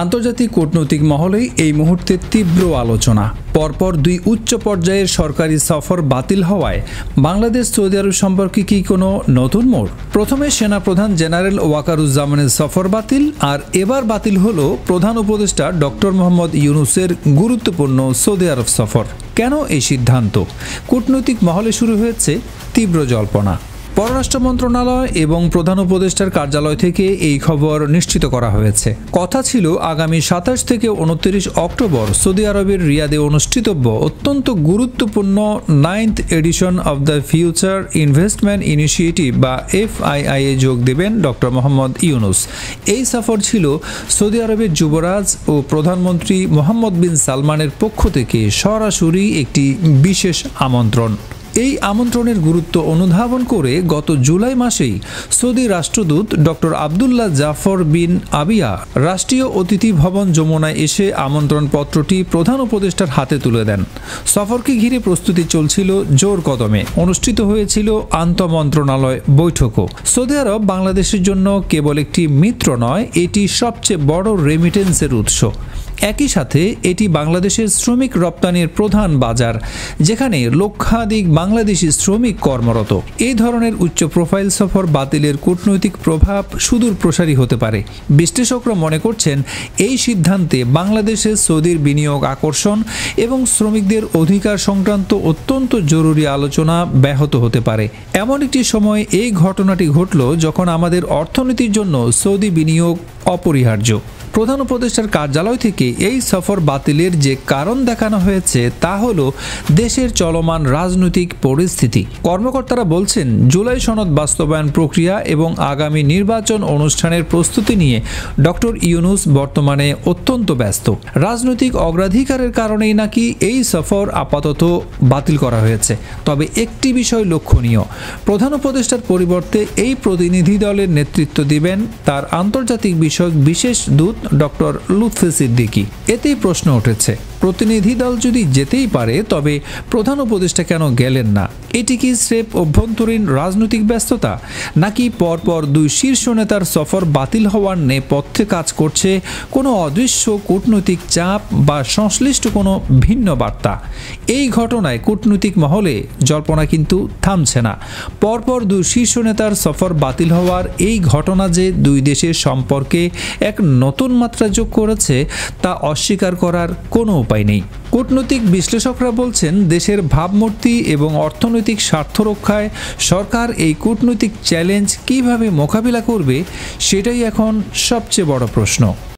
আন্তর্জাতিক কূটনৈতিক মহলেই এই মুহূর্তে তীব্র আলোচনা। পরপর দুই উচ্চ পর্যায়ের সরকারি সফর বাতিল হওয়ায় বাংলাদেশ সৌদি আরব সম্পর্কে কি কোনো নতুন মোড়? প্রথমে সেনাপ্রধান জেনারেল ওয়াকারুজ্জামানের সফর বাতিল, আর এবার বাতিল হলো প্রধান উপদেষ্টা ডক্টর মোহাম্মদ ইউনূসের গুরুত্বপূর্ণ সৌদি আরব সফর। কেন এই সিদ্ধান্ত? কূটনৈতিক মহলে শুরু হয়েছে তীব্র জল্পনা। পররাষ্ট্র মন্ত্রণালয় এবং প্রধান উপদেষ্টার কার্যালয় থেকে এই খবর নিশ্চিত করা হয়েছে। কথা ছিল আগামী ২৭ থেকে ২৯ অক্টোবর সৌদি আরবের রিয়াদে অনুষ্ঠিতব্য অত্যন্ত গুরুত্বপূর্ণ 9th edition of the future investment initiative বা FII এ যোগ দেবেন ডক্টর মোহাম্মদ ইউনূস। এই সফর ছিল সৌদি আরবের যুবরাজ ও প্রধানমন্ত্রী মোহাম্মদ বিন সালমানের পক্ষ থেকে সরাসরি একটি বিশেষ আমন্ত্রণ। এই আমন্ত্রণের গুরুত্ব অনুধাবন করে গত জুলাই মাসেই সৌদি রাষ্ট্রদূত ডক্টর আবদুল্লাহ জাফর বিন আবিয়া রাষ্ট্রীয় অতিথি ভবন যমুনায় এসে আমন্ত্রণপত্রটি প্রধান উপদেষ্টার হাতে তুলে দেন। সফরকে ঘিরে প্রস্তুতি চলছিল জোর কদমে। অনুষ্ঠিত হয়েছিল আন্তঃমন্ত্রণালয় বৈঠকও। সৌদি আরব বাংলাদেশের জন্য কেবল একটি মিত্র নয়, এটি সবচেয়ে বড় রেমিটেন্সের উৎস। একই সাথে এটি বাংলাদেশের শ্রমিক রপ্তানির প্রধান বাজার, যেখানে লক্ষাধিক বাংলাদেশি শ্রমিক কর্মরত। এই ধরনের উচ্চ প্রোফাইল সফর বাতিলের কূটনৈতিক প্রভাব সুদূর প্রসারী হতে পারে। বিশ্লেষকরা মনে করছেন এই সিদ্ধান্তে বাংলাদেশের সৌদির বিনিয়োগ আকর্ষণ এবং শ্রমিকদের অধিকার সংক্রান্ত অত্যন্ত জরুরি আলোচনা ব্যাহত হতে পারে। এমন একটি সময় এই ঘটনাটি ঘটল যখন আমাদের অর্থনীতির জন্য সৌদি বিনিয়োগ অপরিহার্য। প্রধান উপদেষ্টার কার্যালয় থেকে এই সফর বাতিলের যে কারণ দেখানো হয়েছে তা হলো দেশের চলমান রাজনৈতিক পরিস্থিতি। কর্মকর্তারা বলছেন, জুলাই সনদ বাস্তবায়ন প্রক্রিয়া এবং আগামী নির্বাচন অনুষ্ঠানের প্রস্তুতি নিয়ে ডক্টর ইউনূস বর্তমানে অত্যন্ত ব্যস্ত। রাজনৈতিক অগ্রাধিকারের কারণেই নাকি এই সফর আপাতত বাতিল করা হয়েছে। তবে একটি বিষয় লক্ষণীয়, প্রধান উপদেষ্টার পরিবর্তে এই প্রতিনিধি দলের নেতৃত্ব দিবেন তার আন্তর্জাতিক বিষয়ক বিশেষ দূত ডক্টর লুৎফি সিদ্দিকী। এতেই প্রশ্ন উঠেছে, প্রতিনিধি দল যদি যেতেই পারে তবে প্রধান উপদেষ্টা কেন গেলেন না? এটি কি স্রেফ অভ্যন্তরীণ রাজনৈতিক ব্যস্ততা, নাকি পরপর দুই শীর্ষ নেতার সফর বাতিল হওয়ার নেপথ্যে কাজ করছে কোনো অদৃশ্য কূটনৈতিক চাপ বা সংশ্লিষ্ট কোনো ভিন্ন বার্তা? এই ঘটনায় কূটনৈতিক মহলে জল্পনা কিন্তু থামছে না। পরপর দুই শীর্ষ নেতার সফর বাতিল হওয়ার এই ঘটনা যে দুই দেশের সম্পর্কে এক নতুন মাত্রা যোগ করেছে তা অস্বীকার করার কোনো উপায় নেই। কূটনৈতিক বিশ্লেষকরা বলছেন, দেশের ভাবমূর্তি এবং অর্থনৈতিক স্বার্থ রক্ষায় সরকার এই কূটনৈতিক চ্যালেঞ্জ কিভাবে মোকাবিলা করবে সেটাই এখন সবচেয়ে বড় প্রশ্ন।